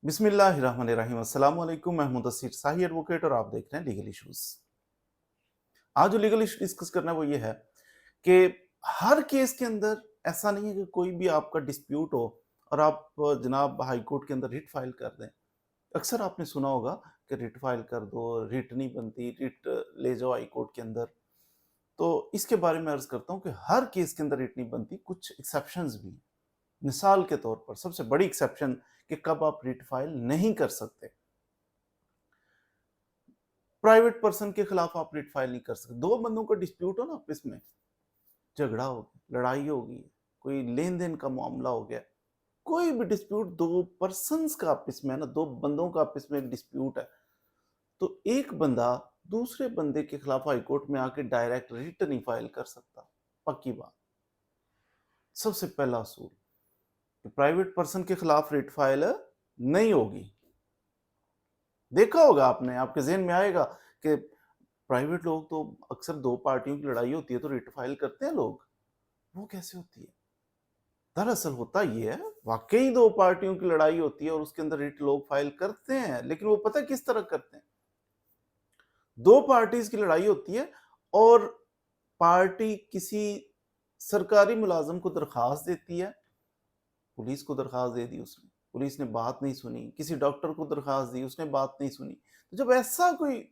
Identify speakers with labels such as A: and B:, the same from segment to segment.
A: बिस्मिल्लाहिर्रहमानिर्रहीम। अस्सलाम वालेकुम। मैं मुदस्सिर शाही एडवोकेट और आप देख रहे हैं लीगल इश्यूज। आज जो लीगल इशू डिस्कस करना है वो ये है कि हर केस के अंदर ऐसा नहीं है कि कोई भी आपका डिस्प्यूट हो और आप जनाब हाई कोर्ट के अंदर रिट फाइल कर दें। अक्सर आपने सुना होगा कि रिट फाइल कर दो, रिट नहीं बनती, रिट ले जाओ हाई कोर्ट के अंदर। तो इसके बारे में अर्ज करता हूँ कि हर केस के अंदर रिट नहीं बनती, कुछ एक्सेप्शंस भी हैं। मिसाल के तौर पर सबसे बड़ी एक्सेप्शन कि कब आप रिट फाइल नहीं कर सकते। प्राइवेट पर्सन के खिलाफ आप रिट फाइल नहीं कर सकते। दो बंदों का डिस्प्यूट हो ना आपस में, झगड़ा हो गया, लड़ाई हो गई, कोई लेन देन का मामला हो गया, कोई भी डिस्प्यूट दो पर्सन्स का आपस में है ना, दो बंदों का आपस में एक डिस्प्यूट है, तो एक बंदा दूसरे बंदे के खिलाफ हाई कोर्ट में आके डायरेक्ट रिट नहीं फाइल कर सकता। पक्की बात। सबसे पहला असूल कि प्राइवेट पर्सन के खिलाफ रिट फाइल नहीं होगी। देखा होगा आपने, आपके ज़हन में आएगा कि प्राइवेट लोग तो अक्सर दो पार्टियों की लड़ाई होती है तो रिट फाइल करते हैं लोग। वो कैसे होती है? दरअसल होता ये है, वाकई दो पार्टियों की लड़ाई होती है और उसके अंदर रिट लोग फाइल करते हैं, लेकिन वो पता किस तरह करते हैं? दो पार्टीज की लड़ाई होती है और पार्टी किसी सरकारी मुलाजिम को दरखास्त देती है। पुलिस को दरखास्त दे दी उसने, पुलिस ने बात नहीं सुनी। किसी डॉक्टर को दरखास्त दी, उसने बात नहीं सुनी। तो जब ऐसा कोई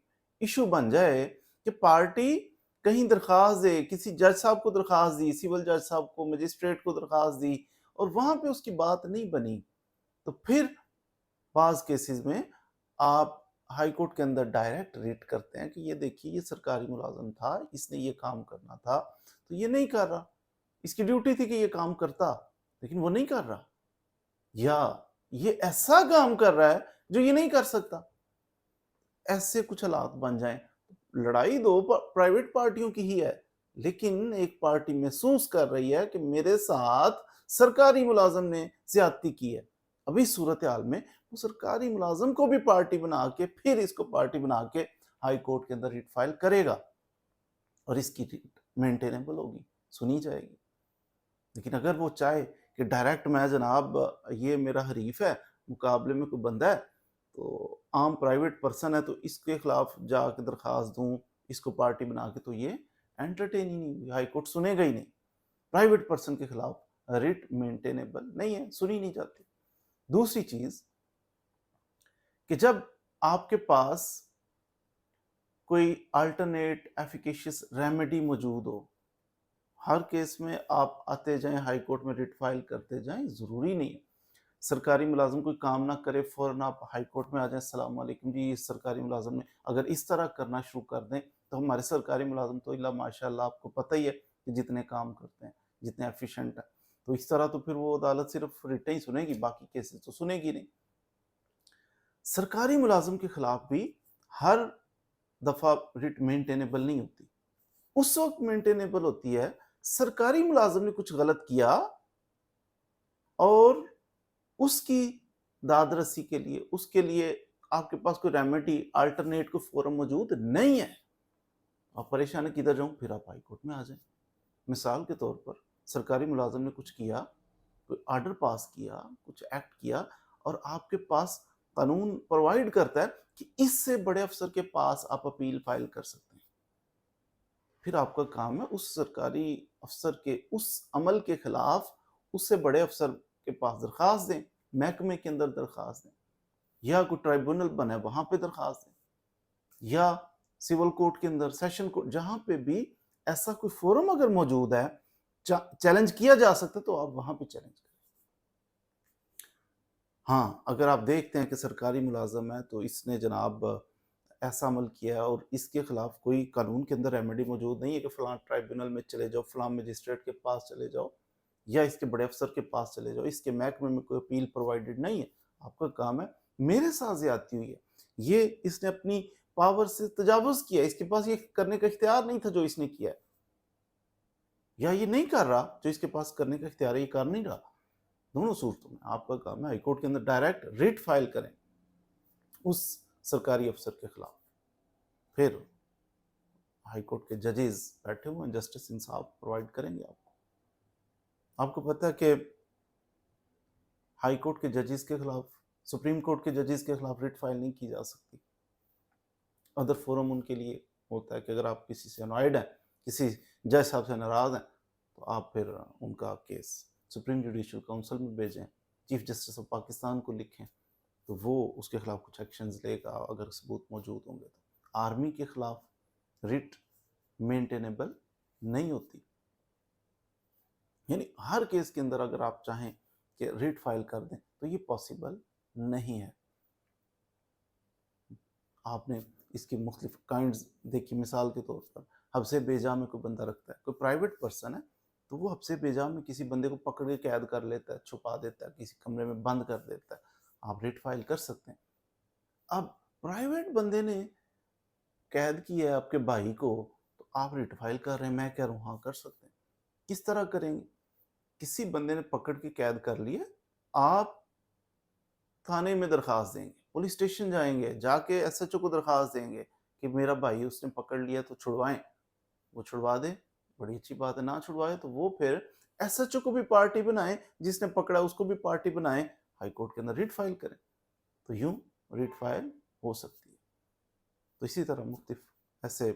A: इशू बन जाए कि पार्टी कहीं दरखास्त दे, किसी जज साहब को दरखास्त दी, सिविल जज साहब को, मजिस्ट्रेट को दरखास्त दी और वहां पे उसकी बात नहीं बनी, तो फिर बाज केसेस में आप हाई कोर्ट के अंदर डायरेक्ट रिट करते हैं कि ये देखिए ये सरकारी मुलाजिम था, इसने ये काम करना था तो ये नहीं कर रहा, इसकी ड्यूटी थी कि ये काम करता लेकिन वो नहीं कर रहा, या ये ऐसा काम कर रहा है जो ये नहीं कर सकता। ऐसे कुछ हालात बन जाएं, लड़ाई दो प्राइवेट पार्टियों की ही है, लेकिन एक पार्टी महसूस कर रही है कि मेरे साथ सरकारी मुलाजिम ने ज्यादती की है। अभी सूरत हाल में वो सरकारी मुलाजिम को भी पार्टी बना के फिर इसको पार्टी बना के हाई कोर्ट के अंदर रिट फाइल करेगा और इसकी रिट मेंटेनेबल होगी, सुनी जाएगी। लेकिन अगर वो चाहे कि डायरेक्ट मैं जनाब ये मेरा हरीफ है, मुकाबले में कोई बंदा है तो आम प्राइवेट पर्सन है तो इसके खिलाफ जाके दरखास्त दूं, इसको पार्टी बना के, तो ये एंटरटेन ही नहीं हुई, हाई कोर्ट सुनेगा ही नहीं। प्राइवेट पर्सन के खिलाफ रिट मेंटेनेबल नहीं है, सुनी नहीं जाती। दूसरी चीज कि जब आपके पास कोई अल्टरनेट एफिकेशियस रेमेडी मौजूद हो, हर केस में आप आते जाएं हाई कोर्ट में रिट फाइल करते जाएं, जरूरी नहीं है। सरकारी मुलाजिम कोई काम ना करे फौरन आप हाई कोर्ट में आ जाएं, अस्सलाम वालेकुम जी इस सरकारी मुलाजिम ने अगर इस तरह करना शुरू कर दें, तो हमारे सरकारी मुलाजिम तो इल्ला माशाल्लाह आपको पता ही है कि जितने काम करते हैं, जितने एफिशिएंट है, तो इस तरह तो फिर वो अदालत सिर्फ रिटें ही सुनेगी, बाकी केसेस तो सुनेगी नहीं। सरकारी मुलाजिम के खिलाफ भी हर दफा रिट मेंटेनेबल नहीं होती। उस वक्त मेंटेनेबल होती है सरकारी मुलाजिम ने कुछ गलत किया और उसकी दाद रसी के लिए, उसके लिए आपके पास कोई रेमेडी, अल्टरनेट कोई फोरम मौजूद नहीं है। आप परेशान है किधर जाऊं, फिर आप हाई कोर्ट में आ जाएं। मिसाल के तौर पर सरकारी मुलाजिम ने कुछ किया, कोई आर्डर पास किया, कुछ एक्ट किया और आपके पास कानून प्रोवाइड करता है कि इससे बड़े अफसर के पास आप अपील फाइल कर सकते हैं। फिर आपका काम है उस सरकारी अफसर के उस अमल के खिलाफ उससे बड़े अफसर के पास दरखास्त दें, महकमे के अंदर दरखास्त दें, या कोई ट्राइब्यूनल बना है वहां पे दरखास्त दें, या सिविल कोर्ट के अंदर, सेशन कोर्ट, जहां पे भी ऐसा कोई फोरम अगर मौजूद है चैलेंज किया जा सकता है तो आप वहां पे चैलेंज करें। हाँ, अगर आप देखते हैं कि सरकारी मुलाजम है तो इसने जनाब ऐसा अमल किया है और इसके खिलाफ कोई कानून के अंदर रेमेडी मौजूद नहीं है कि फलां ट्राइब्यूनल में चले जाओ, फलां मजिस्ट्रेट के पास चले जाओ या इसके बड़े अफसर के पास चले जाओ, इसके महकमे में कोई अपील प्रोवाइडेड नहीं है। आपका काम है मेरे साथ ज्यादती हुई है, ये इसने अपनी पावर से तजावुज किया, इसके पास ये करने का इख्तियार नहीं था जो इसने किया है, या ये नहीं कर रहा जो इसके पास करने का इख्तियार है, ये कर नहीं रहा। दोनों सूरतों में आपका काम है हाईकोर्ट के अंदर डायरेक्ट रिट फाइल करें उस सरकारी अफसर के खिलाफ। फिर हाईकोर्ट के जजेस बैठे हुए हैं, जस्टिस इंसाफ प्रोवाइड करेंगे आपको। आपको पता है कि हाईकोर्ट के जजेस के खिलाफ सुप्रीम कोर्ट के जजेस के खिलाफ रिट फाइल नहीं की जा सकती। अदर फोरम उनके लिए होता है कि अगर आप किसी से अनॉयड हैं, किसी जज साहब से नाराज हैं, तो आप फिर उनका केस सुप्रीम जुडिशल काउंसिल में भेजें, चीफ जस्टिस ऑफ पाकिस्तान को लिखें, तो वो उसके खिलाफ कुछ एक्शंस लेगा अगर सबूत मौजूद होंगे। तो आर्मी के खिलाफ रिट मेंटेनेबल नहीं होती, यानी हर केस के अंदर अगर आप चाहें कि रिट फाइल कर दें तो ये पॉसिबल नहीं है। आपने इसकी मुख्तलिफ काइंड्स देखी, मिसाल के तौर पर हब्से बेजा में कोई बंदा रखता है, कोई प्राइवेट पर्सन है, तो वो हब्से बेजा में किसी बंदे को पकड़ के कैद कर लेता है, छुपा देता है, किसी कमरे में बंद कर देता है, आप रिट फाइल कर सकते हैं। अब प्राइवेट बंदे ने कैद किया है आपके भाई को, तो आप रिट फाइल कर रहे हैं, मैं कह रहा हूँ हाँ कर सकते हैं। किस तरह करेंगे? किसी बंदे ने पकड़ के कैद कर लिया, आप थाने में दरखास्त देंगे, पुलिस स्टेशन जाएंगे, जाके एसएचओ को दरखास्त देंगे कि मेरा भाई उसने पकड़ लिया तो छुड़वाएं, वो छुड़वा दे, बड़ी अच्छी बात है। ना छुड़वाए तो वो फिर एसएचओ को भी पार्टी बनाए, जिसने पकड़ा उसको भी पार्टी बनाए, हाई कोर्ट के अंदर रिट फाइल करें, तो यूं रिट फाइल हो सकती है। तो इसी तरह मुख्तलिफ ऐसे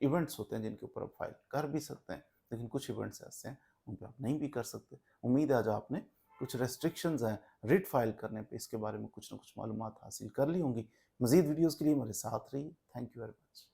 A: इवेंट्स होते हैं जिनके ऊपर आप फाइल कर भी सकते हैं, लेकिन कुछ इवेंट्स ऐसे हैं उन पर आप नहीं भी कर सकते। उम्मीद है आज आपने कुछ रेस्ट्रिक्शंस हैं रिट फाइल करने पे, इसके बारे में कुछ ना कुछ मालूमात हासिल कर ली होंगी। मज़ीद वीडियोज़ के लिए हमारे साथ रहिए। Thank you very much.